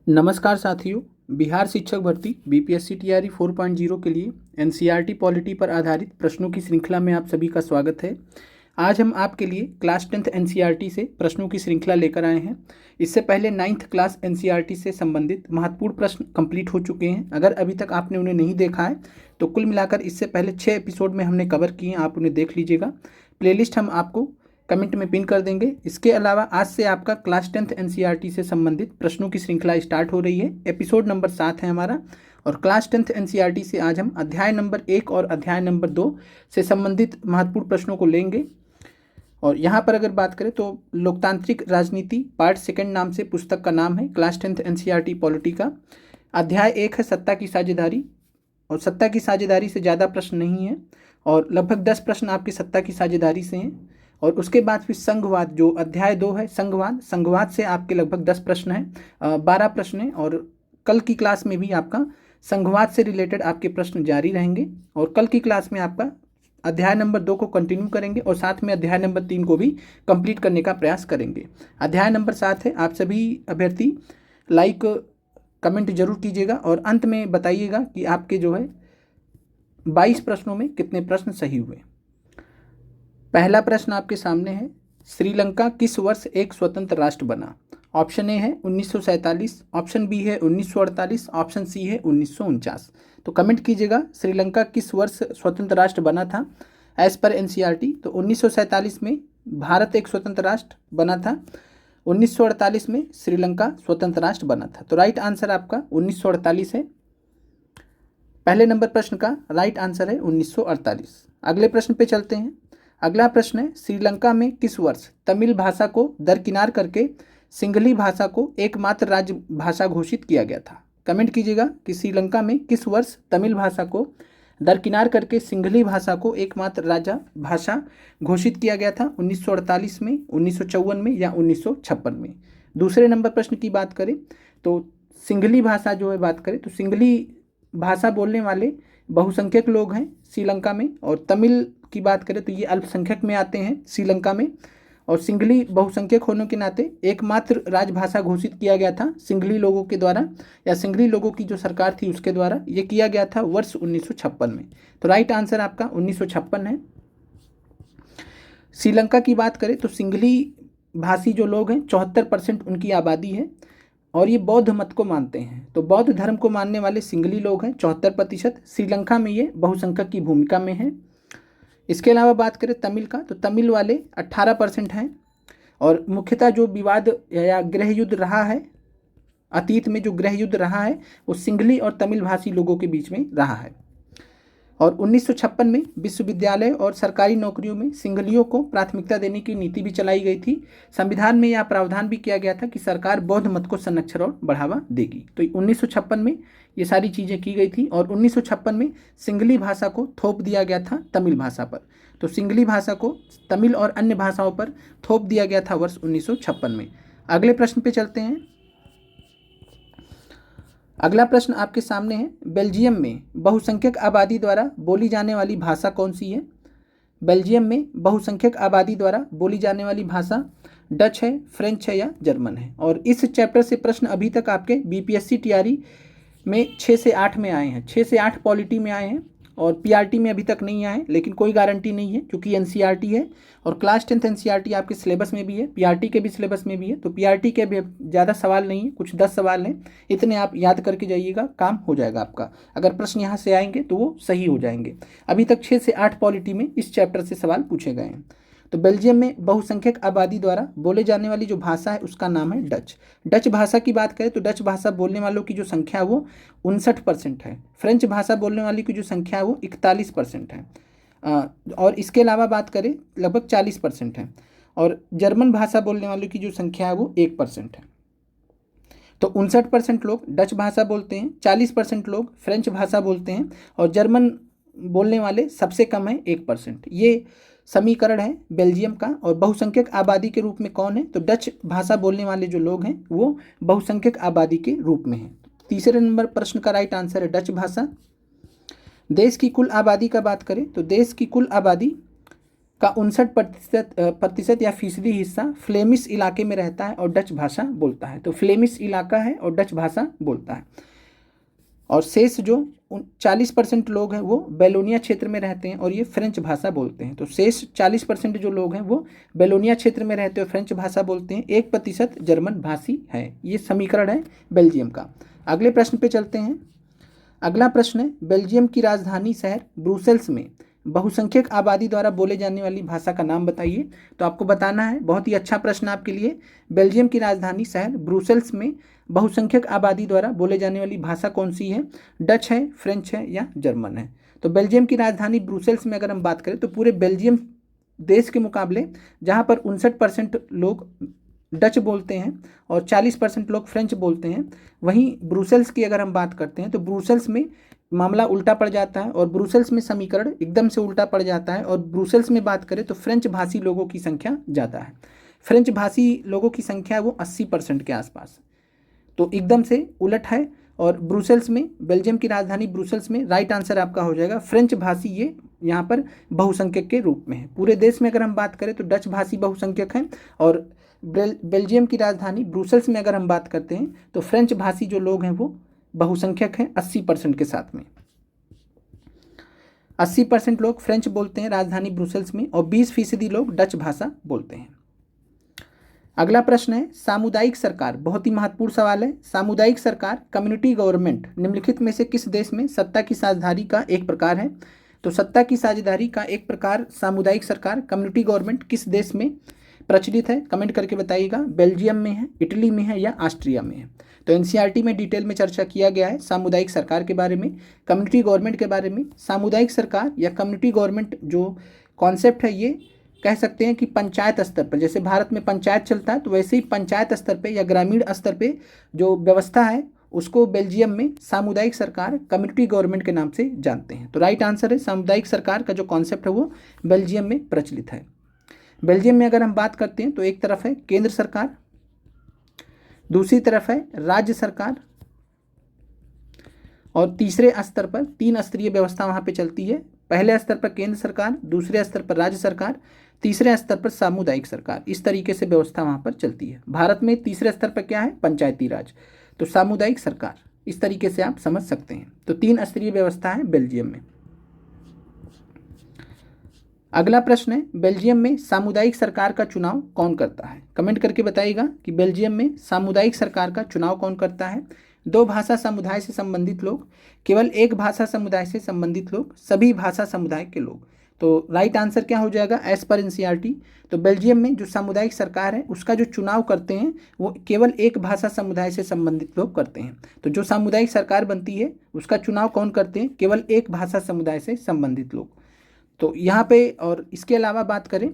नमस्कार साथियों। बिहार शिक्षक भर्ती बीपीएससी टीआरई 4.0 के लिए एनसीईआरटी पॉलिटी पर आधारित प्रश्नों की श्रृंखला में आप सभी का स्वागत है। आज हम आपके लिए क्लास 10th एनसीईआरटी से प्रश्नों की श्रृंखला लेकर आए हैं। इससे पहले 9th क्लास एनसीईआरटी से संबंधित महत्वपूर्ण प्रश्न कंप्लीट हो चुके हैं। अगर अभी तक आपने उन्हें नहीं देखा है तो कुल मिलाकर इससे पहले 6 एपिसोड में हमने कवर किए हैं, आप उन्हें देख लीजिएगा। प्लेलिस्ट हम आपको कमेंट में पिन कर देंगे। इसके अलावा आज से आपका क्लास 10th एनसीईआरटी से संबंधित प्रश्नों की श्रृंखला स्टार्ट हो रही है। एपिसोड नंबर 7 है हमारा, और क्लास 10th एनसीईआरटी से आज हम अध्याय नंबर 1 और अध्याय नंबर 2 से संबंधित महत्वपूर्ण प्रश्नों को लेंगे। और यहाँ पर अगर बात करें तो लोकतांत्रिक राजनीति पार्ट 2 नाम से पुस्तक का नाम है, क्लास 10th एनसीईआरटी पॉलिटी का। अध्याय 1 है सत्ता की साझेदारी, और सत्ता की साझेदारी से ज़्यादा प्रश्न नहीं है, और लगभग 10 प्रश्न आपकी सत्ता की साझेदारी से हैं। और उसके बाद फिर संघवाद, जो अध्याय 2 है संघवाद से आपके लगभग 10 प्रश्न हैं, 12 प्रश्न हैं। और कल की क्लास में भी आपका संघवाद से रिलेटेड आपके प्रश्न जारी रहेंगे, और कल की क्लास में आपका अध्याय नंबर 2 को कंटिन्यू करेंगे और साथ में अध्याय नंबर 3 को भी कंप्लीट करने का प्रयास करेंगे। अध्याय नंबर 7 है। आप सभी अभ्यर्थी लाइक कमेंट जरूर कीजिएगा और अंत में बताइएगा कि आपके जो है 22 प्रश्नों में कितने प्रश्न सही हुए। पहला प्रश्न आपके सामने है, श्रीलंका किस वर्ष एक स्वतंत्र राष्ट्र बना? ऑप्शन ए है 1947, ऑप्शन बी है 1948, ऑप्शन सी है 1949। तो कमेंट कीजिएगा श्रीलंका किस वर्ष स्वतंत्र राष्ट्र बना था एज पर एनसीईआरटी। तो 1947 में भारत एक स्वतंत्र राष्ट्र बना था, 1948 में श्रीलंका स्वतंत्र राष्ट्र बना था। तो राइट आंसर आपका 1948 है। पहले नंबर प्रश्न का राइट आंसर है 1948। अगले प्रश्न पे चलते हैं। अगला प्रश्न है, श्रीलंका में किस वर्ष तमिल भाषा को दरकिनार करके सिंघली भाषा को एकमात्र राज्य भाषा घोषित किया गया था? कमेंट कीजिएगा कि श्रीलंका में किस वर्ष तमिल भाषा को दरकिनार करके सिंघली भाषा को एकमात्र राज्य भाषा घोषित किया गया था? 1948 में, 1954 में या 1956 में? दूसरे नंबर प्रश्न की बात करें तो सिंघली भाषा जो है बात करें तो सिंघली भाषा बोलने वाले बहुसंख्यक लोग हैं श्रीलंका में, और तमिल की बात करें तो ये अल्पसंख्यक में आते हैं श्रीलंका में। और सिंघली बहुसंख्यक होने के नाते एकमात्र राजभाषा घोषित किया गया था सिंघली लोगों के द्वारा, या सिंघली लोगों की जो सरकार थी उसके द्वारा। ये किया गया था वर्ष 1956 में। तो राइट आंसर आपका 1956 है। श्रीलंका की बात करें तो सिंघली भाषी जो लोग हैं 74% उनकी आबादी है, और ये बौद्ध मत को मानते हैं। तो बौद्ध धर्म को मानने वाले सिंघली लोग हैं 74%। श्रीलंका में ये बहुसंख्यक की भूमिका में है। इसके अलावा बात करें तमिल का, तो तमिल वाले 18% हैं, और मुख्यतः जो विवाद या गृह युद्ध रहा है, अतीत में जो गृह युद्ध रहा है वो सिंघली और तमिल भाषी लोगों के बीच में रहा है। और 1956 में विश्वविद्यालय और सरकारी नौकरियों में सिंघलियों को प्राथमिकता देने की नीति भी चलाई गई थी। संविधान में यह प्रावधान भी किया गया था कि सरकार बौद्ध मत को संरक्षण और बढ़ावा देगी। तो 1956 में ये सारी चीज़ें की गई थी, और 1956 में सिंघली भाषा को थोप दिया गया था तमिल भाषा पर। तो सिंघली भाषा को तमिल और अन्य भाषाओं पर थोप दिया गया था वर्ष 1956 में। अगले प्रश्न पे चलते हैं। अगला प्रश्न आपके सामने है, बेल्जियम में बहुसंख्यक आबादी द्वारा बोली जाने वाली भाषा कौन सी है? बेल्जियम में बहुसंख्यक आबादी द्वारा बोली जाने वाली भाषा डच है, फ्रेंच है या जर्मन है? और इस चैप्टर से प्रश्न अभी तक आपके बीपीएससी टीआरई में 6 से 8 में आए हैं, 6 से 8 पॉलिटी में आए हैं, और पीआरटी में अभी तक नहीं आए, लेकिन कोई गारंटी नहीं है क्योंकि एनसीईआरटी है, और क्लास 10th एनसीईआरटी आपके सिलेबस में भी है, पीआरटी के भी सिलेबस में भी है। तो पीआरटी के भी ज़्यादा सवाल नहीं है, कुछ 10 सवाल हैं, इतने आप याद करके जाइएगा, काम हो जाएगा आपका। अगर प्रश्न यहाँ से आएंगे तो वो सही हो जाएंगे। अभी तक 6 से 8 पॉलिटी में इस चैप्टर से सवाल पूछे गए हैं। तो बेल्जियम में बहुसंख्यक आबादी द्वारा बोले जाने वाली जो भाषा है उसका नाम है डच। डच भाषा की बात करें तो डच भाषा बोलने वालों की जो संख्या है वो 59% है। फ्रेंच भाषा बोलने वाली की जो संख्या है वो 41% है, और इसके अलावा बात करें लगभग 40% है। और जर्मन भाषा बोलने वालों की जो संख्या है वो 1% है। तो 59% लोग डच भाषा बोलते हैं, 40% लोग फ्रेंच भाषा बोलते हैं, और जर्मन बोलने वाले सबसे कम है 1%। ये समीकरण है बेल्जियम का। और बहुसंख्यक आबादी के रूप में कौन है? तो डच भाषा बोलने वाले जो लोग हैं वो बहुसंख्यक आबादी के रूप में हैं। तीसरे नंबर प्रश्न का राइट आंसर है डच भाषा। देश की कुल आबादी का बात करें तो देश की कुल आबादी का 59% या फीसदी हिस्सा फ्लेमिश इलाके में रहता है और डच भाषा बोलता है। तो फ्लेमिश इलाका है और डच भाषा बोलता है। और शेष जो 40% लोग हैं वो बेलोनिया क्षेत्र में रहते हैं और ये फ्रेंच भाषा बोलते हैं। तो शेष 40% जो लोग हैं वो बेलोनिया क्षेत्र में रहते हैं और फ्रेंच भाषा बोलते हैं। 1% जर्मन भाषी है। ये समीकरण है बेल्जियम का। अगले प्रश्न पे चलते हैं। अगला प्रश्न है, बेल्जियम की राजधानी शहर ब्रुसेल्स में बहुसंख्यक आबादी द्वारा बोले जाने वाली भाषा का नाम बताइए। तो आपको बताना है, बहुत ही अच्छा प्रश्न आपके लिए। बेल्जियम की राजधानी शहर ब्रुसेल्स में बहुसंख्यक आबादी द्वारा बोले जाने वाली भाषा कौन सी है? डच है, फ्रेंच है या जर्मन है? तो बेल्जियम की राजधानी ब्रुसेल्स में अगर हम बात करें तो पूरे बेल्जियम देश के मुकाबले जहाँ पर 59% लोग डच बोलते हैं और 40% लोग फ्रेंच बोलते हैं, वहीं ब्रुसेल्स की अगर हम बात करते हैं तो ब्रुसेल्स में मामला उल्टा पड़ जाता है और ब्रुसेल्स में समीकरण एकदम से उल्टा पड़ जाता है। और ब्रुसेल्स में बात करें तो फ्रेंच भाषी लोगों की संख्या ज़्यादा है। फ्रेंच भाषी लोगों की संख्या है वो 80% के आसपास। तो एकदम से उलट है। और ब्रुसेल्स में, बेल्जियम की राजधानी ब्रुसेल्स में राइट आंसर आपका हो जाएगा फ्रेंच भाषी। ये यहाँ पर बहुसंख्यक के रूप में है। पूरे देश में अगर हम बात करें तो डच भाषी बहुसंख्यक हैं और बेल्जियम की राजधानी ब्रुसेल्स में अगर हम बात करते हैं तो फ्रेंच भाषी जो लोग हैं वो बहुसंख्यक हैं 80% के साथ में। 80% लोग फ्रेंच बोलते हैं राजधानी ब्रुसेल्स में और 20% लोग डच भाषा बोलते हैं। अगला प्रश्न है, सामुदायिक सरकार। बहुत ही महत्वपूर्ण सवाल है। सामुदायिक सरकार, कम्युनिटी गवर्नमेंट, निम्नलिखित में से किस देश में सत्ता की साझेदारी का एक प्रकार है? तो सत्ता की साझेदारी का एक प्रकार सामुदायिक सरकार, कम्युनिटी गवर्नमेंट किस देश में प्रचलित है? कमेंट करके बताइएगा। बेल्जियम में है, इटली में है या ऑस्ट्रिया में है? तो एनसीईआरटी में डिटेल में चर्चा किया गया है सामुदायिक सरकार के बारे में, कम्युनिटी गवर्नमेंट के बारे में। सामुदायिक सरकार या कम्युनिटी गवर्नमेंट जो कॉन्सेप्ट है ये कह सकते हैं कि पंचायत स्तर पर, जैसे भारत में पंचायत चलता है तो वैसे ही पंचायत स्तर पे या ग्रामीण स्तर पे जो व्यवस्था है उसको बेल्जियम में सामुदायिक सरकार, कम्युनिटी गवर्नमेंट के नाम से जानते हैं। तो राइट आंसर है, सामुदायिक सरकार का जो कॉन्सेप्ट है वो बेल्जियम में प्रचलित है। बेल्जियम में अगर हम बात करते हैं तो एक तरफ है केंद्र सरकार, दूसरी तरफ है राज्य सरकार और तीसरे स्तर पर 3 स्तरीय व्यवस्था वहाँ पे चलती है। पहले स्तर पर केंद्र सरकार, दूसरे स्तर पर राज्य सरकार, तीसरे स्तर पर सामुदायिक सरकार। इस तरीके से व्यवस्था वहाँ पर चलती है। भारत में तीसरे स्तर पर क्या है? पंचायती राज। तो सामुदायिक सरकार, इस तरीके से आप समझ सकते हैं। तो 3 स्तरीय व्यवस्था है बेल्जियम में। अगला प्रश्न है, बेल्जियम में सामुदायिक सरकार का चुनाव कौन करता है? कमेंट करके बताइएगा कि बेल्जियम में सामुदायिक सरकार का चुनाव कौन करता है? 2 भाषा समुदाय से संबंधित लोग, केवल 1 भाषा समुदाय से संबंधित लोग, सभी भाषा समुदाय के लोग। तो राइट आंसर क्या हो जाएगा एज पर एनसीईआरटी? तो बेल्जियम में जो सामुदायिक सरकार है उसका जो चुनाव करते हैं वो केवल 1 भाषा समुदाय से संबंधित लोग करते हैं। तो जो सामुदायिक सरकार बनती है उसका चुनाव कौन करते हैं? केवल 1 भाषा समुदाय से संबंधित लोग। तो यहाँ पे और इसके अलावा बात करें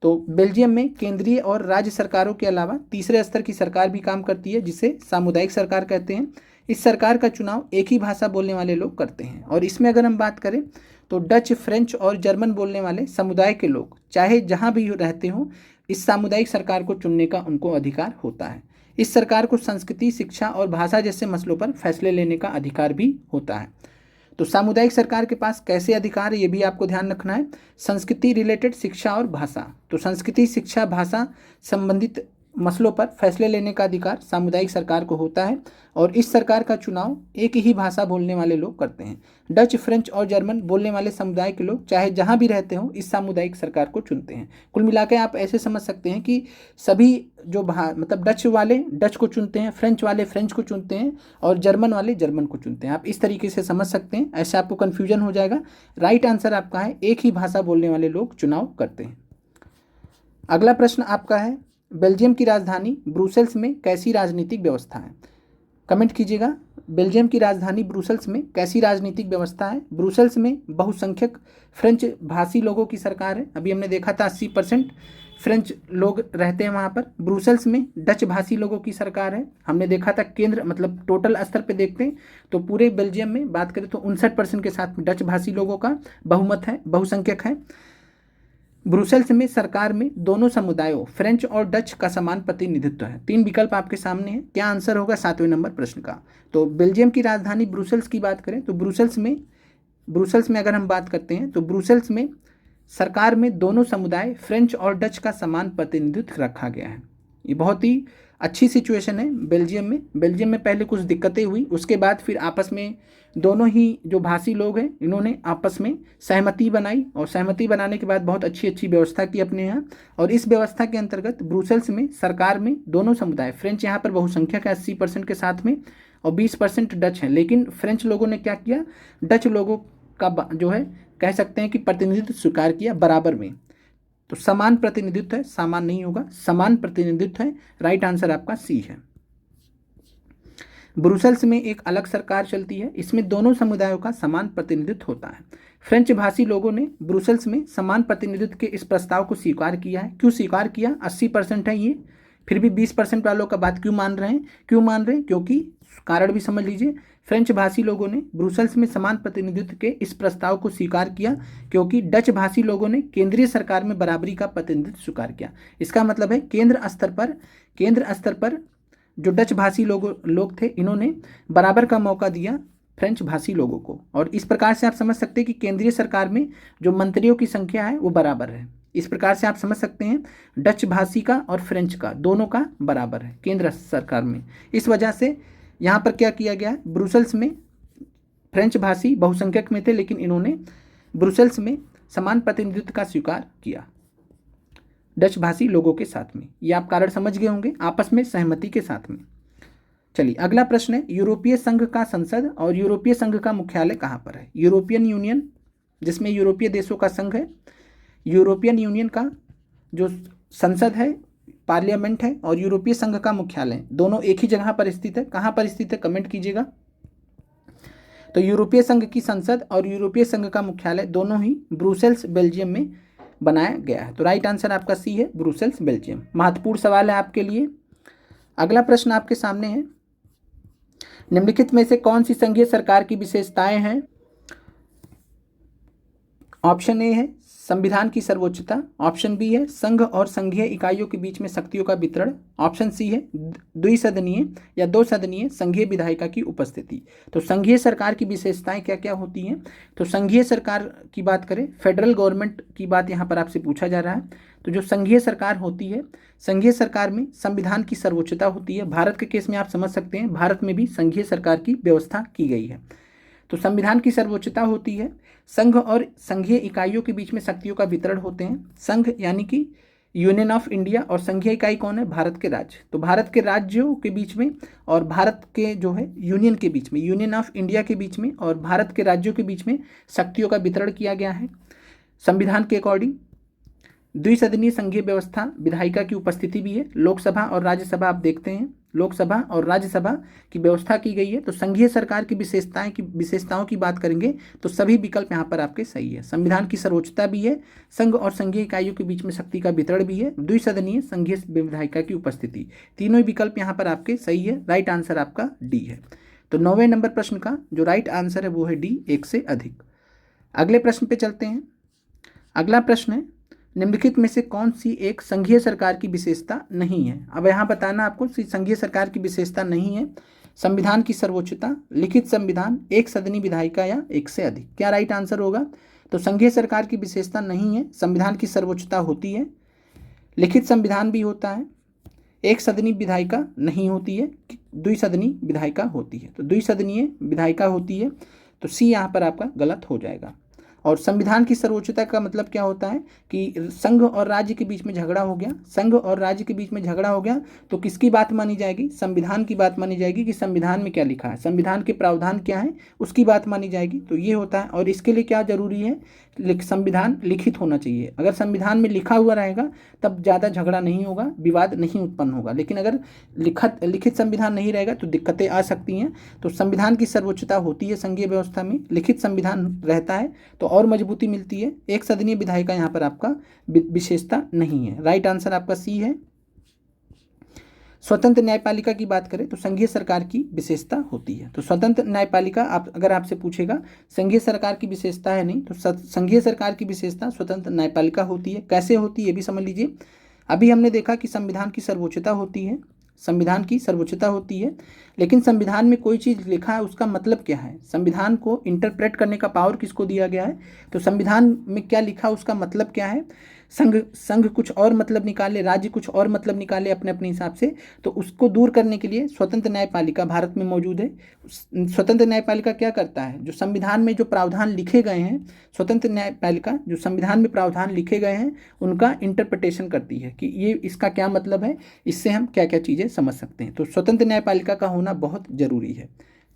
तो बेल्जियम में केंद्रीय और राज्य सरकारों के अलावा तीसरे स्तर की सरकार भी काम करती है जिसे सामुदायिक सरकार कहते हैं। इस सरकार का चुनाव एक ही भाषा बोलने वाले लोग करते हैं और इसमें अगर हम बात करें तो डच, फ्रेंच और जर्मन बोलने वाले समुदाय के लोग चाहे जहाँ भी रहते हों इस सामुदायिक सरकार को चुनने का उनको अधिकार होता है। इस सरकार को संस्कृति, शिक्षा और भाषा जैसे मसलों पर फैसले लेने का अधिकार भी होता है। तो सामुदायिक सरकार के पास कैसे अधिकार है ये भी आपको ध्यान रखना है। संस्कृति रिलेटेड, शिक्षा और भाषा। तो संस्कृति, शिक्षा, भाषा संबंधित मसलों पर फैसले लेने का अधिकार सामुदायिक सरकार को होता है और इस सरकार का चुनाव एक ही भाषा बोलने वाले लोग करते हैं। डच, फ्रेंच और जर्मन बोलने वाले समुदाय के लोग चाहे जहां भी रहते हों इस सामुदायिक सरकार को चुनते हैं। कुल मिलाकर आप ऐसे समझ सकते हैं कि सभी जो मतलब डच वाले डच को चुनते हैं, फ्रेंच वाले फ्रेंच को चुनते हैं और जर्मन वाले जर्मन को चुनते हैं। आप इस तरीके से समझ सकते हैं, ऐसे आपको कन्फ्यूजन हो जाएगा। राइट आंसर आपका है एक ही भाषा बोलने वाले लोग चुनाव करते हैं। अगला प्रश्न आपका है, बेल्जियम की राजधानी ब्रुसेल्स में कैसी राजनीतिक व्यवस्था है? कमेंट कीजिएगा, बेल्जियम की राजधानी ब्रुसेल्स में कैसी राजनीतिक व्यवस्था है? ब्रुसेल्स में बहुसंख्यक फ्रेंच भाषी लोगों की सरकार है। अभी हमने देखा था 80% फ्रेंच लोग रहते हैं वहाँ पर। ब्रुसेल्स में डच भाषी लोगों की सरकार है। हमने देखा था केंद्र मतलब टोटल स्तर पे देखते हैं तो पूरे बेल्जियम में बात करें तो 59% के साथ डच भाषी लोगों का बहुमत है, बहुसंख्यक है। ब्रुसेल्स में सरकार में दोनों समुदायों फ्रेंच और डच का समान प्रतिनिधित्व है। 3 विकल्प आपके सामने हैं, क्या आंसर होगा 7वें नंबर प्रश्न का? तो बेल्जियम की राजधानी ब्रुसेल्स की बात करें तो ब्रुसेल्स में अगर हम बात करते हैं तो ब्रुसेल्स में सरकार में दोनों समुदाय फ्रेंच और डच का समान प्रतिनिधित्व रखा गया है। ये बहुत ही अच्छी सिचुएशन है बेल्जियम में। बेल्जियम में पहले कुछ दिक्कतें हुई, उसके बाद फिर आपस में दोनों ही जो भाषी लोग हैं इन्होंने आपस में सहमति बनाई, और सहमति बनाने के बाद बहुत अच्छी अच्छी व्यवस्था की अपने यहाँ। और इस व्यवस्था के अंतर्गत ब्रुसेल्स में सरकार में दोनों समुदाय, फ्रेंच यहाँ पर बहुसंख्यक है 80% के साथ में, और 20% डच हैं। लेकिन फ्रेंच लोगों ने क्या किया, डच लोगों का जो है कह सकते हैं कि प्रतिनिधित्व स्वीकार किया बराबर में। तो समान प्रतिनिधित्व है, समान नहीं होगा, समान प्रतिनिधित्व है। राइट आंसर आपका सी है। ब्रुसेल्स में एक अलग सरकार चलती है, इसमें दोनों समुदायों का समान प्रतिनिधित्व होता है। फ्रेंच भाषी लोगों ने ब्रुसेल्स में समान प्रतिनिधित्व के इस प्रस्ताव को स्वीकार किया है। क्यों स्वीकार किया? 80% है ये, फिर भी 20% वालों का बात क्यों मान रहे हैं? क्योंकि कारण भी समझ लीजिए। फ्रेंच भाषी लोगों ने ब्रुसेल्स में समान प्रतिनिधित्व के इस प्रस्ताव को स्वीकार किया क्योंकि डच भाषी लोगों ने केंद्रीय सरकार में बराबरी का प्रतिनिधित्व स्वीकार किया। इसका मतलब है केंद्र स्तर पर जो डच भाषी लोग थे, इन्होंने बराबर का मौका दिया फ्रेंच भाषी लोगों को। और इस प्रकार से आप समझ सकते हैं कि केंद्रीय सरकार में जो मंत्रियों की संख्या है वो बराबर है। इस प्रकार से आप समझ सकते हैं डच भाषी का और फ्रेंच का दोनों का बराबर है केंद्र सरकार में। इस वजह से यहाँ पर क्या किया गया, ब्रुसेल्स में फ्रेंच भाषी बहुसंख्यक में थे, लेकिन इन्होंने ब्रुसेल्स में समान प्रतिनिधित्व का स्वीकार किया डच भाषी लोगों के साथ में। ये आप कारण समझ गए होंगे, आपस में सहमति के साथ में। चलिए अगला प्रश्न है, यूरोपीय संघ का संसद और यूरोपीय संघ का मुख्यालय कहाँ पर है? यूरोपियन यूनियन, जिसमें यूरोपीय देशों का संघ है, यूरोपियन यूनियन का जो संसद है, पार्लियामेंट है, और यूरोपीय संघ का मुख्यालय, दोनों एक ही जगह पर स्थित है। कहाँ पर स्थित है कमेंट कीजिएगा। तो यूरोपीय संघ की संसद और यूरोपीय संघ का मुख्यालय दोनों ही ब्रुसेल्स बेल्जियम में बनाया गया है। तो राइट आंसर आपका सी है, ब्रुसेल्स बेल्जियम। महत्वपूर्ण सवाल है आपके लिए। अगला प्रश्न आपके सामने है, निम्नलिखित में से कौन सी संघीय सरकार की विशेषताएं हैं? ऑप्शन ए है संविधान की सर्वोच्चता, ऑप्शन बी है संघ और संघीय इकाइयों के बीच में शक्तियों का वितरण, ऑप्शन सी है द्विसदनीय या दो सदनीय संघीय विधायिका की उपस्थिति। तो संघीय सरकार की विशेषताएं क्या क्या होती हैं? तो संघीय सरकार की बात करें, फेडरल गवर्नमेंट की बात यहाँ पर आपसे पूछा जा रहा है। तो जो संघीय सरकार होती है, संघीय सरकार में संविधान की सर्वोच्चता होती है। भारत के केस में आप समझ सकते हैं, भारत में भी संघीय सरकार की व्यवस्था की गई है। तो संविधान की सर्वोच्चता होती है। संघ और संघीय इकाइयों के बीच में शक्तियों का वितरण होते हैं। संघ यानी कि यूनियन ऑफ इंडिया, और संघीय इकाई कौन है? भारत के राज्य। तो भारत के राज्यों के बीच में और भारत के जो है यूनियन के बीच में, यूनियन ऑफ इंडिया के बीच में और भारत के राज्यों के बीच में शक्तियों का वितरण किया गया है संविधान के अकॉर्डिंग। द्विसदनीय संघीय व्यवस्था, विधायिका की उपस्थिति भी है। लोकसभा और राज्यसभा आप देखते हैं, लोकसभा और राज्यसभा की व्यवस्था की गई है। तो संघीय सरकार की विशेषताओं की बात करेंगे तो सभी विकल्प यहाँ पर आपके सही है। संविधान की सर्वोच्चता भी है, संघ और संघीय इकाइयों के बीच में शक्ति का वितरण भी है, द्विसदनीय संघीय विधायिका की उपस्थिति, तीनों विकल्प यहाँ पर आपके सही है। राइट आंसर आपका डी है। तो 9वें नंबर प्रश्न का जो राइट आंसर है वो है डी, एक से अधिक। अगले प्रश्न पे चलते हैं। अगला प्रश्न है, निम्नलिखित में से कौन सी एक संघीय सरकार की विशेषता नहीं है? अब यहाँ बताना आपको संघीय सरकार की विशेषता नहीं है। संविधान की सर्वोच्चता, लिखित संविधान, एक सदनीय विधायिका या एक से अधिक। क्या राइट आंसर होगा? तो संघीय सरकार की विशेषता नहीं है, संविधान की सर्वोच्चता होती है, लिखित संविधान भी होता है, एक सदनीय विधायिका नहीं होती है, द्विसदनीय विधायिका होती है। तो द्विसदनीय विधायिका होती है, तो सी यहाँ पर आपका गलत हो जाएगा। और संविधान की सर्वोच्चता का मतलब क्या होता है कि संघ और राज्य के बीच में झगड़ा हो गया, संघ और राज्य के बीच में झगड़ा हो गया तो किसकी बात मानी जाएगी? संविधान की बात मानी जाएगी कि संविधान में क्या लिखा है, संविधान के प्रावधान क्या है, उसकी बात मानी जाएगी। तो ये होता है। और इसके लिए क्या जरूरी है? संविधान लिखित होना चाहिए। अगर संविधान में लिखा हुआ रहेगा तब ज़्यादा झगड़ा नहीं होगा, विवाद नहीं उत्पन्न होगा। लेकिन अगर लिखित संविधान नहीं रहेगा तो दिक्कतें आ सकती हैं। तो संविधान की सर्वोच्चता होती है संघीय व्यवस्था में, लिखित संविधान रहता है तो और मजबूती मिलती है। एक सदनीय विधायिका यहाँ पर आपका विशेषता नहीं है। राइट आंसर आपका सी है। स्वतंत्र न्यायपालिका की बात करें तो संघीय सरकार की विशेषता होती है। तो स्वतंत्र न्यायपालिका अगर आपसे पूछेगा, संघीय सरकार की विशेषता है नहीं, तो संघीय सरकार की विशेषता स्वतंत्र न्यायपालिका होती है। कैसे होती है ये भी समझ लीजिए। अभी हमने देखा कि संविधान की सर्वोच्चता होती है, संविधान की सर्वोच्चता होती है। लेकिन संविधान में कोई चीज़ लिखा है उसका मतलब क्या है, संविधान को इंटरप्रेट करने का पावर किसको दिया गया है, तो संविधान में क्या लिखा उसका मतलब क्या है। संघ कुछ और मतलब निकाले, राज्य कुछ और मतलब निकाले अपने अपने हिसाब से, तो उसको दूर करने के लिए स्वतंत्र न्यायपालिका भारत में मौजूद है। स्वतंत्र न्यायपालिका क्या करता है, जो संविधान में जो प्रावधान लिखे गए हैं, स्वतंत्र न्यायपालिका जो संविधान में प्रावधान लिखे गए हैं उनका इंटरप्रिटेशन करती है कि ये इसका क्या मतलब है, इससे हम क्या क्या चीज़ें समझ सकते हैं। तो स्वतंत्र न्यायपालिका का होना बहुत जरूरी है,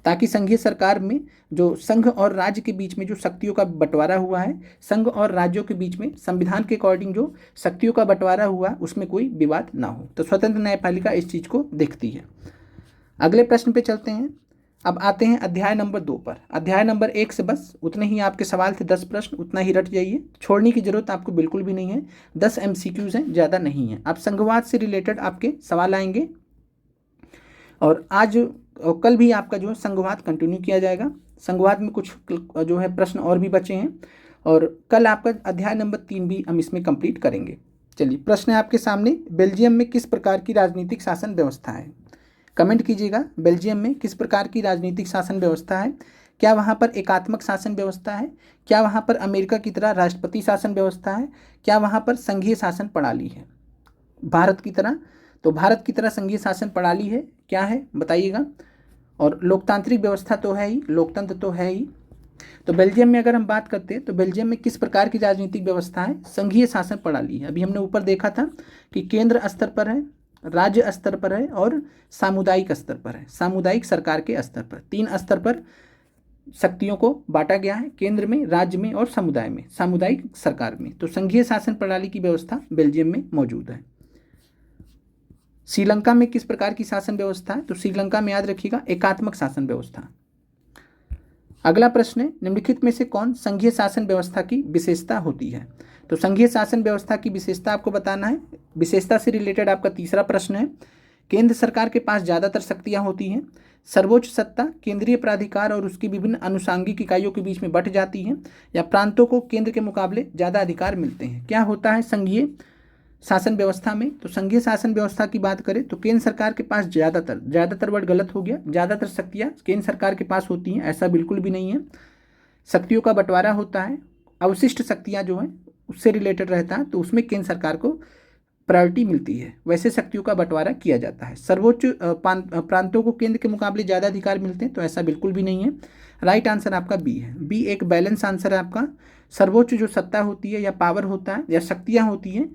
ताकि संघीय सरकार में जो संघ और राज्य के बीच में जो शक्तियों का बंटवारा हुआ है, संघ और राज्यों के बीच में संविधान के अकॉर्डिंग जो शक्तियों का बंटवारा हुआ उसमें कोई विवाद ना हो। तो स्वतंत्र न्यायपालिका इस चीज़ को देखती है। अगले प्रश्न पे चलते हैं। अब आते हैं अध्याय नंबर 2 पर। अध्याय नंबर 1 से बस उतने ही आपके सवाल थे, 10 प्रश्न, उतना ही रट जाइए, छोड़ने की जरूरत आपको बिल्कुल भी नहीं है। 10 MCQs हैं, ज़्यादा नहीं है। अब संघवाद से रिलेटेड आपके सवाल आएंगे और आज और कल भी आपका जो है संघवाद कंटिन्यू किया जाएगा। संघवाद में कुछ जो है प्रश्न और भी बचे हैं और कल आपका अध्याय नंबर 3 भी हम इसमें कंप्लीट करेंगे। चलिए, प्रश्न है आपके सामने, बेल्जियम में किस प्रकार की राजनीतिक शासन व्यवस्था है। कमेंट कीजिएगा, बेल्जियम में किस प्रकार की राजनीतिक शासन व्यवस्था है। क्या वहाँ पर एकात्मक शासन व्यवस्था है, क्या वहाँ पर अमेरिका की तरह राष्ट्रपति शासन व्यवस्था है, क्या वहाँ पर संघीय शासन प्रणाली है भारत की तरह। तो भारत की तरह संघीय शासन प्रणाली है, क्या है बताइएगा। और लोकतांत्रिक व्यवस्था तो है ही, लोकतंत्र तो है ही। तो बेल्जियम में अगर हम बात करते हैं तो बेल्जियम में किस प्रकार की राजनीतिक व्यवस्था है, संघीय शासन प्रणाली है। अभी हमने ऊपर देखा था कि केंद्र स्तर पर है, राज्य स्तर पर है और सामुदायिक स्तर पर है। सामुदायिक सरकार के स्तर पर 3 स्तर पर शक्तियों को बांटा गया है, केंद्र में, राज्य में और समुदाय में, सामुदायिक सरकार में। तो संघीय शासन प्रणाली की व्यवस्था बेल्जियम में मौजूद है। श्रीलंका में किस प्रकार की शासन व्यवस्था है, तो श्रीलंका में याद रखिएगा एकात्मक शासन व्यवस्था। अगला प्रश्न है, निम्नलिखित में से कौन संघीय शासन व्यवस्था की विशेषता होती है। तो संघीय शासन व्यवस्था की विशेषता आपको बताना है। विशेषता से रिलेटेड आपका तीसरा प्रश्न है, केंद्र सरकार के पास ज़्यादातर शक्तियाँ होती हैं, सर्वोच्च सत्ता केंद्रीय प्राधिकार और उसकी विभिन्न अनुषांगिक इकाइयों के बीच में बंट जाती है, या प्रांतों को केंद्र के मुकाबले ज़्यादा अधिकार मिलते हैं। क्या होता है संघीय शासन व्यवस्था में, तो संघीय शासन व्यवस्था की बात करें तो केंद्र सरकार के पास ज़्यादातर वर्ड गलत हो गया, ज़्यादातर शक्तियाँ केंद्र सरकार के पास होती हैं, ऐसा बिल्कुल भी नहीं है। शक्तियों का बंटवारा होता है, अवशिष्ट शक्तियाँ जो हैं उससे रिलेटेड रहता है, तो उसमें केंद्र सरकार को प्रायोरिटी मिलती है, वैसे शक्तियों का बंटवारा किया जाता है। सर्वोच्च प्रांतों को केंद्र के मुकाबले ज़्यादा अधिकार मिलते हैं, तो ऐसा बिल्कुल भी नहीं है। राइट आंसर आपका बी है। बी एक बैलेंस आंसर है आपका। सर्वोच्च जो सत्ता होती है या पावर होता है या शक्तियाँ होती हैं,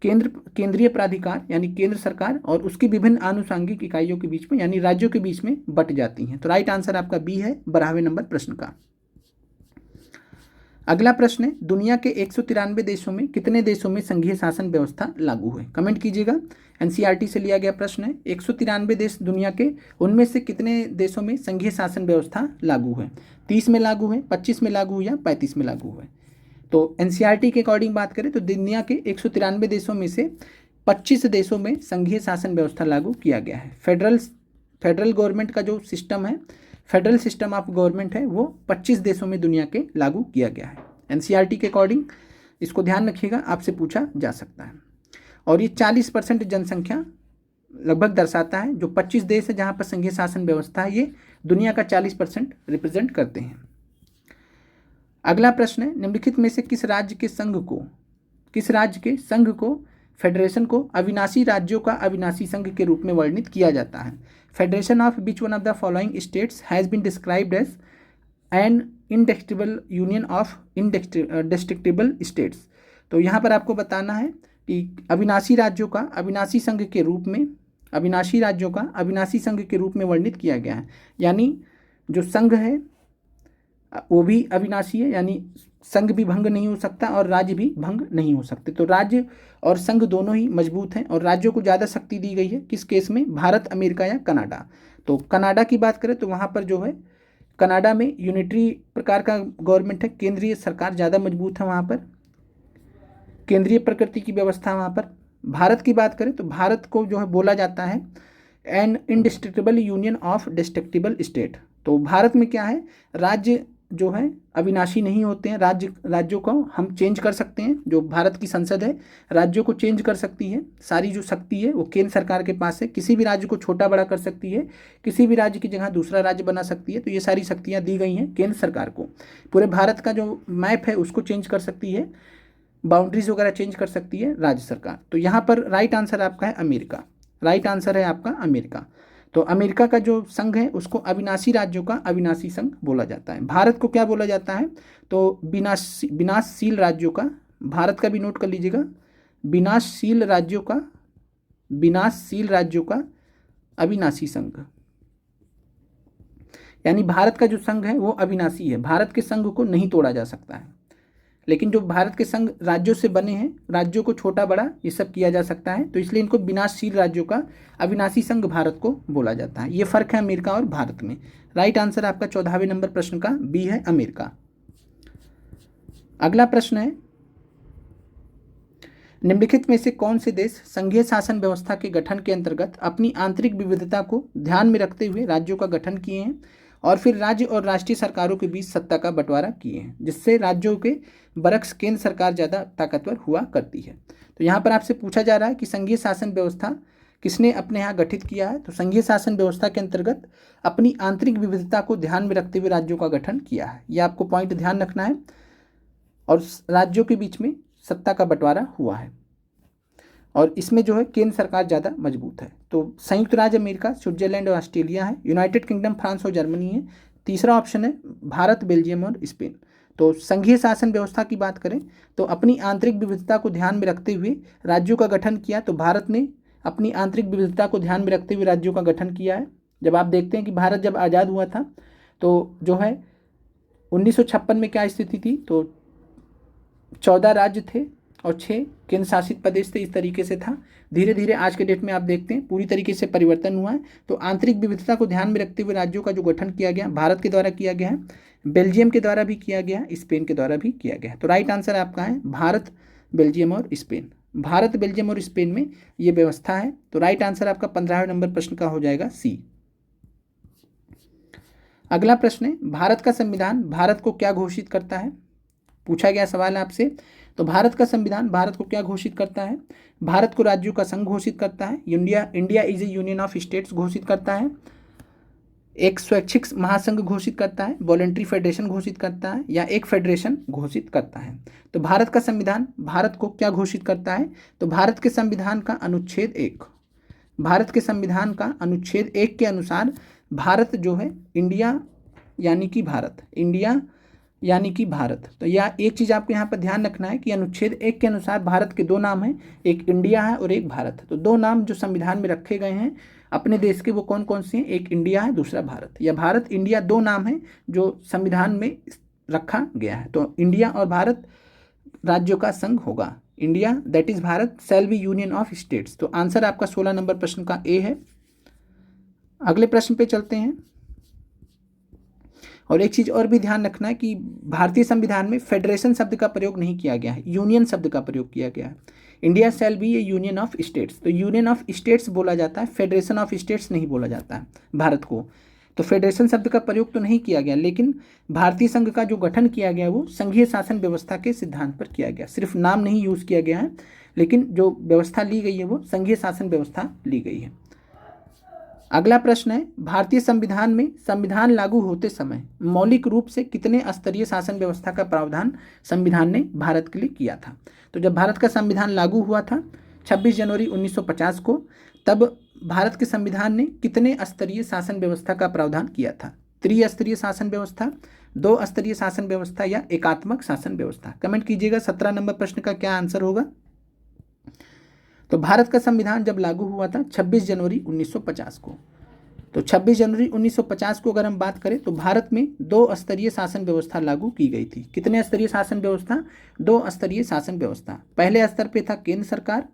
केंद्रीय प्राधिकार यानी केंद्र सरकार और उसकी विभिन्न आनुषांगिक इकाइयों के बीच में यानी राज्यों के बीच में बट जाती हैं। तो राइट आंसर आपका बी है 12वें नंबर प्रश्न का। अगला प्रश्न है, दुनिया के 193 देशों में कितने देशों में संघीय शासन व्यवस्था लागू है। कमेंट कीजिएगा, एनसीईआरटी से लिया गया प्रश्न है। 193 देश दुनिया के, उनमें से कितने देशों में संघीय शासन व्यवस्था लागू है। 30 में लागू है, 25 में लागू है या 35 में लागू है। तो एनसीईआरटी के अकॉर्डिंग बात करें तो दुनिया के 193 देशों में से 25 देशों में संघीय शासन व्यवस्था लागू किया गया है। फेडरल गवर्नमेंट का जो सिस्टम है, फेडरल सिस्टम ऑफ गवर्नमेंट है, वो 25 देशों में दुनिया के लागू किया गया है। एनसीईआरटी के अकॉर्डिंग इसको ध्यान रखिएगा, आपसे पूछा जा सकता है। और ये 40% जनसंख्या लगभग दर्शाता है। जो 25 देश है जहाँ पर संघीय शासन व्यवस्था है, ये दुनिया का 40% रिप्रेजेंट करते हैं। अगला प्रश्न है, निम्नलिखित में से किस राज्य के संघ को फेडरेशन को अविनाशी राज्यों का अविनाशी संघ के रूप में वर्णित किया जाता है। Federation of which one of the following states has been described as an indestructible union of indestructible states. तो यहाँ पर आपको बताना है कि अविनाशी राज्यों का अविनाशी संघ के रूप में, अविनाशी राज्यों का अविनाशी संघ के रूप में वर्णित किया गया है। यानी जो संघ है वो भी अविनाशी है, यानी संघ भी भंग नहीं हो सकता और राज्य भी भंग नहीं हो सकते। तो राज्य और संघ दोनों ही मजबूत हैं और राज्यों को ज़्यादा शक्ति दी गई है। किस केस में, भारत, अमेरिका या कनाडा। तो कनाडा की बात करें तो वहाँ पर जो है कनाडा में यूनिटरी प्रकार का गवर्नमेंट है, केंद्रीय सरकार ज़्यादा मजबूत है, वहाँ पर केंद्रीय प्रकृति की व्यवस्था वहाँ पर। भारत की बात करें तो भारत को जो है बोला जाता है एन इंडिस्ट्रिक्टेबल यूनियन ऑफ डिस्ट्रिक्टेबल स्टेट। तो भारत में क्या है, राज्य जो है अविनाशी नहीं होते हैं। राज्यों को हम चेंज कर सकते हैं, जो भारत की संसद है राज्यों को चेंज कर सकती है। सारी जो शक्ति है वो केंद्र सरकार के पास है। किसी भी राज्य को छोटा बड़ा कर सकती है, किसी भी राज्य की जगह दूसरा राज्य बना सकती है। तो ये सारी शक्तियाँ दी गई हैं केंद्र सरकार को। पूरे भारत का जो मैप है उसको चेंज कर सकती है, बाउंड्रीज वगैरह चेंज कर सकती है राज्य सरकार। तो यहाँ पर राइट आंसर आपका है अमेरिका। राइट आंसर है आपका अमेरिका। तो अमेरिका का जो संघ है उसको अविनाशी राज्यों का अविनाशी संघ बोला जाता है। भारत को क्या बोला जाता है? तो विनाशशील राज्यों का, भारत का भी नोट कर लीजिएगा, विनाशशील राज्यों का अविनाशी संघ। यानी भारत का जो संघ है वो अविनाशी है, भारत के संघ को नहीं तोड़ा जा सकता है। लेकिन जो भारत के संघ राज्यों से बने हैं, राज्यों को छोटा बड़ा ये सब किया जा सकता है, तो इसलिए इनको विनाशशील राज्यों का अविनाशी संघ भारत को बोला जाता है। ये फर्क है अमेरिका और भारत में। राइट आंसर आपका 14वें नंबर प्रश्न का बी है, अमेरिका। अगला प्रश्न है, निम्नलिखित में से कौन से देश संघीय शासन व्यवस्था के गठन के अंतर्गत अपनी आंतरिक विविधता को ध्यान में रखते हुए राज्यों का गठन किए हैं और फिर राज्य और राष्ट्रीय सरकारों के बीच सत्ता का बंटवारा किए हैं, जिससे राज्यों के बरक्स केंद्र सरकार ज़्यादा ताकतवर हुआ करती है। तो यहाँ पर आपसे पूछा जा रहा है कि संघीय शासन व्यवस्था किसने अपने यहाँ गठित किया है? तो संघीय शासन व्यवस्था के अंतर्गत अपनी आंतरिक विविधता को ध्यान में रखते हुए राज्यों का गठन किया है। ये आपको पॉइंट ध्यान रखना है। और राज्यों के बीच में सत्ता का बंटवारा हुआ है और इसमें जो है केंद्र सरकार ज़्यादा मजबूत है। तो संयुक्त राज्य अमेरिका, स्विट्जरलैंड और ऑस्ट्रेलिया है, यूनाइटेड किंगडम, फ्रांस और जर्मनी है। तीसरा ऑप्शन है भारत, बेल्जियम और स्पेन। तो संघीय शासन व्यवस्था की बात करें तो अपनी आंतरिक विविधता को ध्यान में रखते हुए राज्यों का गठन किया। तो भारत ने अपनी आंतरिक विविधता को ध्यान में रखते हुए राज्यों का गठन किया है। जब आप देखते हैं कि भारत जब आज़ाद हुआ था तो जो है 1956 में क्या स्थिति थी? तो 14 राज्य थे और 6 केंद्र शासित प्रदेश थे। इस तरीके से था। धीरे धीरे आज के डेट में आप देखते हैं पूरी तरीके से परिवर्तन हुआ है। तो आंतरिक विविधता को ध्यान में रखते हुए राज्यों का जो गठन किया गया, भारत के द्वारा किया गया है, बेल्जियम के द्वारा भी किया गया है, स्पेन के द्वारा भी किया गया है। तो राइट आंसर आपका है भारत, बेल्जियम और स्पेन। भारत, बेल्जियम और स्पेन में ये व्यवस्था है। तो राइट आंसर आपका 15वें नंबर प्रश्न का हो जाएगा सी। अगला प्रश्न है, भारत का संविधान भारत को क्या घोषित करता है? पूछा गया सवाल आपसे। तो भारत का संविधान भारत को क्या घोषित करता है? भारत को राज्यों का संघ घोषित करता है, India is A union of states घोषित करता है, एक स्वैच्छिक महासंघ घोषित करता है, वॉलंटरी फेडरेशन घोषित करता है, या एक फेडरेशन घोषित करता है। तो भारत का संविधान भारत को क्या घोषित करता है? तो भारत के संविधान का अनुच्छेद 1, भारत के संविधान का अनुच्छेद 1 के अनुसार भारत जो है इंडिया यानी कि भारत, इंडिया यानी कि भारत। तो यह एक चीज़ आपको यहाँ पर ध्यान रखना है कि अनुच्छेद 1 के अनुसार भारत के 2 नाम हैं, एक इंडिया है और एक भारत है। तो 2 नाम जो संविधान में रखे गए हैं अपने देश के, वो कौन कौन से हैं? एक इंडिया है, दूसरा भारत। या भारत, इंडिया 2 नाम हैं जो संविधान में रखा गया है। तो इंडिया और भारत राज्यों का संघ होगा। India that is Bharat shall be union of states. तो आंसर आपका 16 नंबर प्रश्न का ए है। अगले प्रश्न पे चलते हैं। और एक चीज़ और भी ध्यान रखना है कि भारतीय संविधान में फेडरेशन शब्द का प्रयोग नहीं किया गया है, यूनियन शब्द का प्रयोग किया गया है। India shall be A union of states. तो यूनियन ऑफ स्टेट्स बोला जाता है, फेडरेशन ऑफ स्टेट्स नहीं बोला जाता है भारत को। तो फेडरेशन शब्द का प्रयोग तो नहीं किया गया, लेकिन भारतीय संघ का जो गठन किया गया वो संघीय शासन व्यवस्था के सिद्धांत पर किया गया। सिर्फ नाम नहीं यूज़ किया गया है, लेकिन जो व्यवस्था ली गई है वो संघीय शासन व्यवस्था ली गई है। अगला प्रश्न है, भारतीय संविधान में संविधान लागू होते समय मौलिक रूप से कितने स्तरीय शासन व्यवस्था का प्रावधान संविधान ने भारत के लिए किया था? तो जब भारत का संविधान लागू हुआ था 26 जनवरी 1950 को, तब भारत के संविधान ने कितने स्तरीय शासन व्यवस्था का प्रावधान किया था? त्रिस्तरीय शासन व्यवस्था, 2 स्तरीय शासन व्यवस्था या एकात्मक शासन व्यवस्था? कमेंट कीजिएगा 17 नंबर प्रश्न का क्या आंसर होगा। तो भारत का संविधान जब लागू हुआ था 26 जनवरी 1950 को। तो 26 जनवरी 1950 को अगर हम बात करें तो भारत में 2 स्तरीय शासन व्यवस्था लागू की गई थी। कितने स्तरीय शासन व्यवस्था? 2 स्तरीय शासन व्यवस्था। पहले स्तर पे था केंद्र सरकार,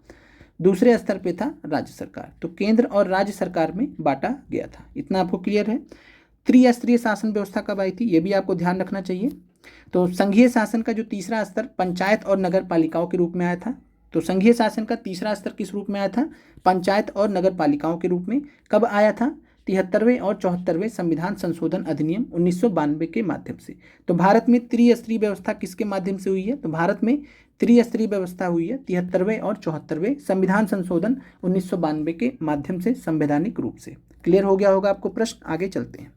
दूसरे स्तर पे था राज्य सरकार। तो केंद्र और राज्य सरकार में बांटा गया था। इतना आपको क्लियर है। त्रिस्तरीय शासन व्यवस्था कब आई थी ये भी आपको ध्यान रखना चाहिए। तो संघीय शासन का जो तीसरा स्तर पंचायत और नगर पालिकाओं के रूप में आया था। तो संघीय शासन का तीसरा स्तर किस रूप में आया था? पंचायत और नगर पालिकाओं के रूप में। कब आया था? 73वें और 74वें संविधान संशोधन अधिनियम 1992 के माध्यम से। तो भारत में त्रिस्तरीय व्यवस्था किसके माध्यम से हुई है? तो भारत में त्रिस्तरीय व्यवस्था हुई है 73वें और 74वें संविधान संशोधन 1992 के माध्यम से, संवैधानिक रूप से। क्लियर हो गया होगा आपको प्रश्न। आगे चलते हैं।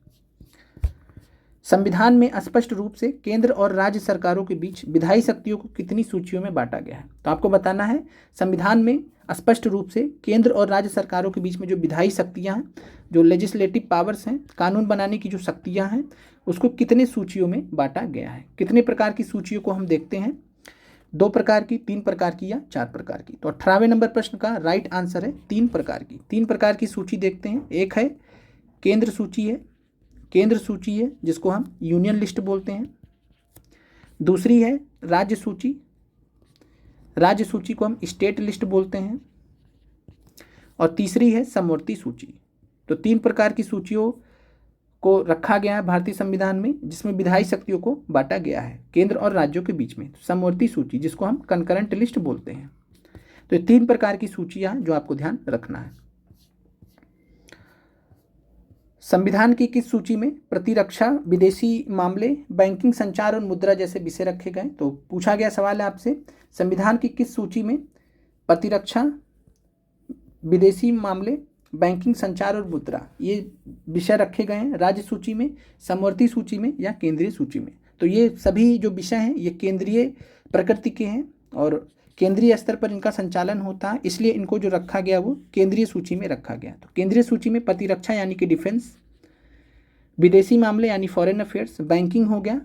संविधान में स्पष्ट रूप से केंद्र और राज्य सरकारों के बीच विधायी शक्तियों को कितनी सूचियों में बांटा गया है? तो आपको बताना है संविधान में स्पष्ट रूप से केंद्र और राज्य सरकारों के बीच में जो विधायी शक्तियां हैं, जो लेजिस्लेटिव पावर्स हैं, कानून बनाने की जो शक्तियां हैं, उसको कितने सूचियों में बांटा गया है। कितने प्रकार की सूचियों को हम देखते हैं? 2 प्रकार की, 3 प्रकार की या 4 प्रकार की। तो 18वें नंबर प्रश्न का राइट आंसर है 3 प्रकार की। 3 प्रकार की सूची देखते हैं। एक है केंद्र सूची है, केंद्र सूची है जिसको हम यूनियन लिस्ट बोलते हैं। दूसरी है राज्य सूची, राज्य सूची को हम स्टेट लिस्ट बोलते हैं। और तीसरी है समवर्ती सूची। तो 3 प्रकार की सूचियों को रखा गया है भारतीय संविधान में, जिसमें विधायी शक्तियों को बांटा गया है केंद्र और राज्यों के बीच में। समवर्ती सूची जिसको हम कंकरेंट लिस्ट बोलते हैं। तो ये 3 प्रकार की सूचियां जो आपको ध्यान रखना है। संविधान की किस सूची में प्रतिरक्षा, विदेशी मामले, बैंकिंग, संचार और मुद्रा जैसे विषय रखे गए? तो पूछा गया सवाल है आपसे, संविधान की किस सूची में प्रतिरक्षा, विदेशी मामले, बैंकिंग, संचार और मुद्रा ये विषय रखे गए हैं? राज्य सूची में, समवर्ती सूची में या केंद्रीय सूची में? तो ये सभी जो विषय हैं ये केंद्रीय प्रकृति के हैं और केंद्रीय स्तर पर इनका संचालन होता है, इसलिए इनको जो रखा गया वो केंद्रीय सूची में रखा गया। तो केंद्रीय सूची में प्रतिरक्षा यानी कि डिफेंस, विदेशी मामले यानी फॉरेन अफेयर्स, बैंकिंग हो गया,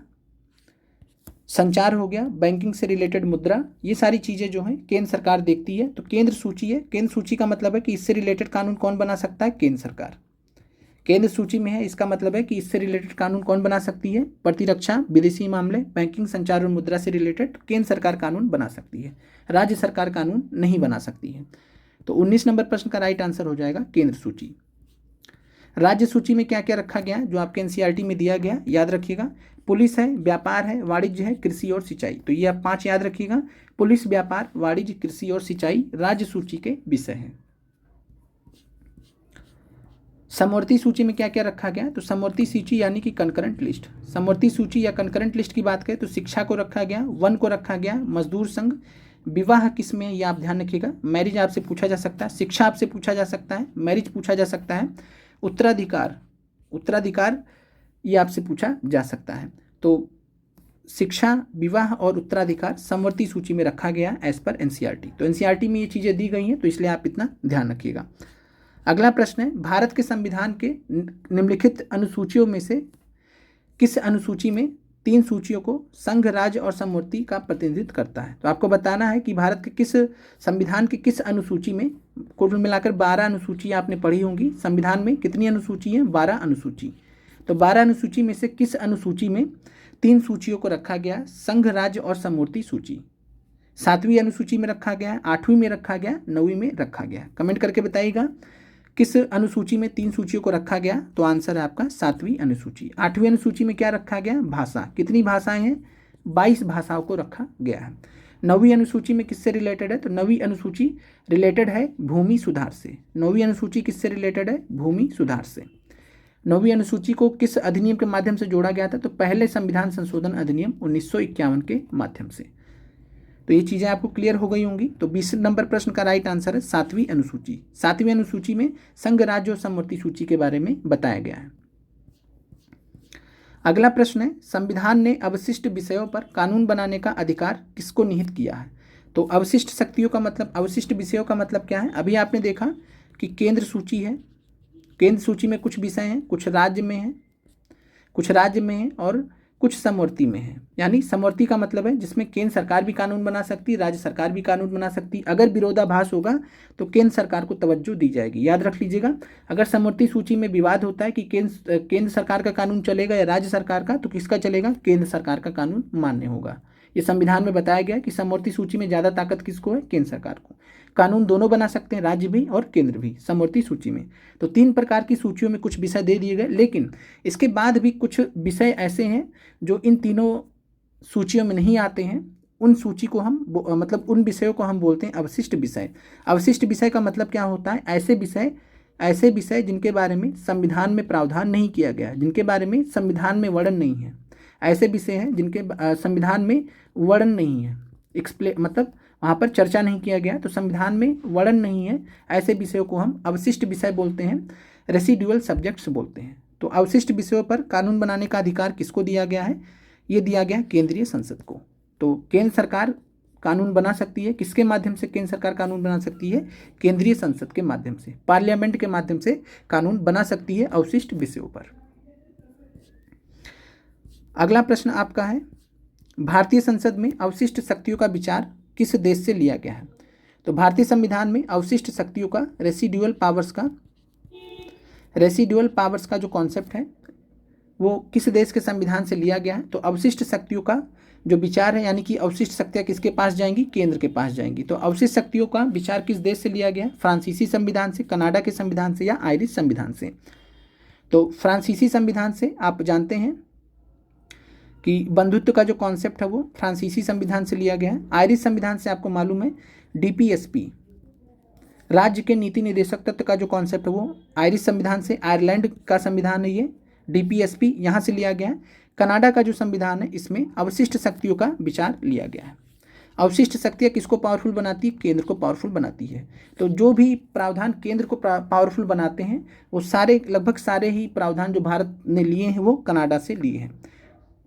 संचार हो गया, बैंकिंग से रिलेटेड मुद्रा, ये सारी चीज़ें जो हैं केंद्र सरकार देखती है। तो केंद्र सूची है। केंद्र सूची का मतलब है कि इससे रिलेटेड कानून कौन बना सकता है? केंद्र सरकार। केंद्र सूची में है, इसका मतलब है कि इससे रिलेटेड कानून कौन बना सकती है? प्रतिरक्षा, विदेशी मामले, बैंकिंग, संचार और मुद्रा से रिलेटेड केंद्र सरकार कानून बना सकती है, राज्य सरकार कानून नहीं बना सकती है। तो 19 नंबर प्रश्न का राइट आंसर हो जाएगा केंद्र सूची। राज्य सूची में क्या क्या रखा गया जो आपके एनसीईआरटी में दिया गया, याद रखिएगा। पुलिस है, व्यापार है, वाणिज्य है, कृषि और सिंचाई। तो ये आप 5 याद रखिएगा। पुलिस, व्यापार, वाणिज्य, कृषि और सिंचाई राज्य सूची के विषय हैं। समवर्ती सूची में क्या क्या रखा गया? तो समवर्ती सूची यानी कि कंकरेंट लिस्ट। समवर्ती सूची या कंकरेंट लिस्ट की बात करें तो शिक्षा को रखा गया, वन को रखा गया, मजदूर संघ, विवाह किस में, ये आप ध्यान रखिएगा। मैरिज आपसे पूछा जा सकता है, शिक्षा आपसे पूछा जा सकता है, मैरिज पूछा जा सकता है, उत्तराधिकार, उत्तराधिकार ये आपसे पूछा जा सकता है। तो शिक्षा, विवाह और उत्तराधिकार समवर्ती सूची में रखा गया एज पर एनसीईआरटी। तो एनसीईआरटी में ये चीज़ें दी गई हैं, तो इसलिए आप इतना ध्यान रखिएगा। अगला प्रश्न है, भारत के संविधान के निम्नलिखित अनुसूचियों में से किस अनुसूची में 3 सूचियों को संघ, राज्य और समवर्ती का प्रतिनिधित्व करता है? तो आपको बताना है कि भारत के किस संविधान के किस अनुसूची में, कुल मिलाकर 12 अनुसूची आपने पढ़ी होंगी। संविधान में कितनी अनुसूची है? 12 अनुसूची। तो 12 अनुसूची में से किस अनुसूची में 3 सूचियों को रखा गया? संघ, राज्य और समवर्ती सूची। 7वीं अनुसूची में रखा गया, 8वीं में रखा गया, 9वीं में रखा गया। कमेंट करके बताइएगा किस अनुसूची में 3 सूचियों को रखा गया। तो आंसर है आपका 7वीं अनुसूची। 8वीं अनुसूची में क्या रखा गया? भाषा। कितनी भाषाएं हैं? 22 भाषाओं को रखा गया है। 9वीं अनुसूची में किससे रिलेटेड है? तो 9वीं अनुसूची रिलेटेड है भूमि सुधार से। 9वीं अनुसूची किससे रिलेटेड है? भूमि सुधार से। 9वीं अनुसूची को किस अधिनियम के माध्यम से जोड़ा गया था? तो पहले संविधान संशोधन अधिनियम 1951 के माध्यम से। तो ये चीज़ें आपको क्लियर हो गई होंगी। तो 20 नंबर प्रश्न का राइट आंसर है 7वीं अनुसूची। 7वीं अनुसूची में संघ, राज्य और समवर्ती सूची के बारे में बताया गया है। अगला प्रश्न है, संविधान ने अवशिष्ट विषयों पर कानून बनाने का अधिकार किसको निहित किया है? तो अवशिष्ट शक्तियों का मतलब, अवशिष्ट विषयों का मतलब क्या है? अभी आपने देखा कि केंद्र सूची है, केंद्र सूची में कुछ विषय हैं, कुछ राज्य में हैं, कुछ राज्य में हैं और कुछ समवर्ती में है। यानी समवर्ती का मतलब है जिसमें केंद्र सरकार भी कानून बना सकती है, राज्य सरकार भी कानून बना सकती है। अगर विरोधाभास होगा तो केंद्र सरकार को तवज्जो दी जाएगी। याद रख लीजिएगा, अगर समवर्ती सूची में विवाद होता है कि केंद्र सरकार का कानून चलेगा या राज्य सरकार का, तो किसका चलेगा? केंद्र सरकार का कानून मान्य होगा। ये संविधान में बताया गया कि समवर्ती सूची में ज़्यादा ताकत किसको है? केंद्र सरकार को। कानून दोनों बना सकते हैं, राज्य भी और केंद्र भी, समवर्ती सूची में। तो 3 प्रकार की सूचियों में कुछ विषय दे दिए गए, लेकिन इसके बाद भी कुछ विषय ऐसे हैं जो इन तीनों सूचियों में नहीं आते हैं। उन सूची को हम मतलब उन विषयों को हम बोलते हैं अवशिष्ट विषय। अवशिष्ट विषय का मतलब क्या होता है? ऐसे विषय ऐसे विषय जिनके बारे में संविधान में प्रावधान नहीं किया गया, जिनके बारे में संविधान में वर्णन नहीं है। ऐसे विषय हैं जिनके संविधान में वर्णन नहीं है, मतलब वहाँ पर चर्चा नहीं किया गया, तो संविधान में वर्णन नहीं है, ऐसे विषयों को हम अवशिष्ट विषय बोलते हैं, रेसिडुअल सब्जेक्ट्स बोलते हैं। तो अवशिष्ट विषयों पर कानून बनाने का अधिकार किसको दिया गया है? ये दिया गया केंद्रीय संसद को। तो केंद्र सरकार कानून बना सकती है, किसके माध्यम से केंद्र सरकार कानून बना सकती है? केंद्रीय संसद के माध्यम से, पार्लियामेंट के माध्यम से कानून बना सकती है अवशिष्ट विषयों पर। अगला प्रश्न आपका है, भारतीय संसद में अवशिष्ट शक्तियों का विचार किस देश से लिया गया है? तो भारतीय संविधान में अवशिष्ट शक्तियों का रेसिडुअल पावर्स का जो कॉन्सेप्ट है वो किस देश के संविधान से लिया गया है? तो अवशिष्ट शक्तियों का जो विचार है, यानी कि अवशिष्ट शक्तियाँ किसके पास जाएंगी? केंद्र के पास जाएंगी। तो अवशिष्ट शक्तियों का विचार किस देश से लिया गया है? फ्रांसीसी संविधान से, कनाडा के संविधान से या आयरिश संविधान से? तो फ्रांसीसी संविधान से आप जानते हैं कि बंधुत्व का जो कॉन्सेप्ट है वो फ्रांसीसी संविधान से लिया गया है। आयरिश संविधान से आपको मालूम है डीपीएसपी, राज्य के नीति निर्देशक तत्व का जो कॉन्सेप्ट है वो आयरिश संविधान से, आयरलैंड का संविधान है ये, डीपीएसपी यहाँ से लिया गया है। कनाडा का जो संविधान है इसमें अवशिष्ट शक्तियों का विचार लिया गया है। अवशिष्ट शक्तियाँ किसको पावरफुल बनाती है? केंद्र को पावरफुल बनाती है। तो जो भी प्रावधान केंद्र को पावरफुल बनाते हैं वो सारे, लगभग सारे ही प्रावधान जो भारत ने लिए हैं वो कनाडा से लिए हैं।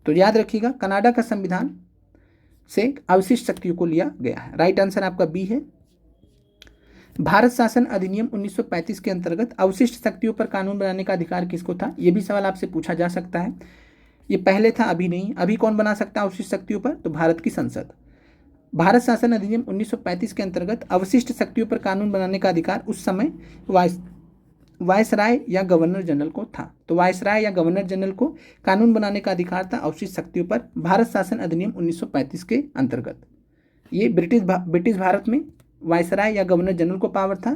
तो याद रखिएगा, कनाडा का संविधान से अवशिष्ट शक्तियों को लिया गया है। राइट आंसर आपका बी है। भारत शासन अधिनियम 1935 के अंतर्गत अवशिष्ट शक्तियों पर कानून बनाने का अधिकार किसको था? ये भी सवाल आपसे पूछा जा सकता है। ये पहले था, अभी नहीं। अभी कौन बना सकता है अवशिष्ट शक्तियों पर? तो भारत की संसद। भारत शासन अधिनियम 1935 के अंतर्गत अवशिष्ट शक्तियों पर कानून बनाने का अधिकार उस समय वायसराय या गवर्नर जनरल को था। तो वायसराय या गवर्नर जनरल को कानून बनाने का अधिकार था अवशिष्ट शक्तियों पर, भारत शासन अधिनियम 1935 के अंतर्गत। ये ब्रिटिश भारत में वायसराय या गवर्नर जनरल को पावर था,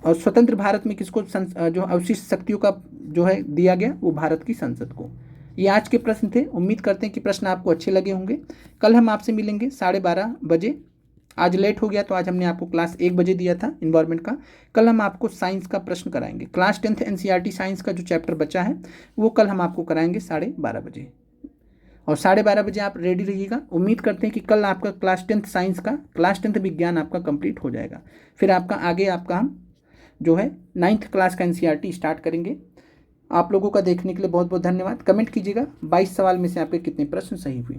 और स्वतंत्र भारत में किसको जो अवशिष्ट शक्तियों का जो है दिया गया वो भारत की संसद को। ये आज के प्रश्न थे। उम्मीद करते हैं कि प्रश्न आपको अच्छे लगे होंगे। कल हम आपसे मिलेंगे 12:30 बजे। आज लेट हो गया तो आज हमने आपको क्लास 1 बजे दिया था इन्वायरमेंट का। कल हम आपको साइंस का प्रश्न कराएंगे। क्लास 10th एनसीईआरटी साइंस का जो चैप्टर बचा है वो कल हम आपको कराएंगे 12:30 बजे, और 12:30 बजे आप रेडी रहिएगा। उम्मीद करते हैं कि कल आपका क्लास 10th साइंस का, क्लास 10th विज्ञान आपका कंप्लीट हो जाएगा। फिर आपका आगे आपका हम जो है 9th क्लास का एनसीईआरटी स्टार्ट करेंगे। आप लोगों का देखने के लिए बहुत बहुत धन्यवाद। कमेंट कीजिएगा 22 सवाल में से आपके कितने प्रश्न सही हुए।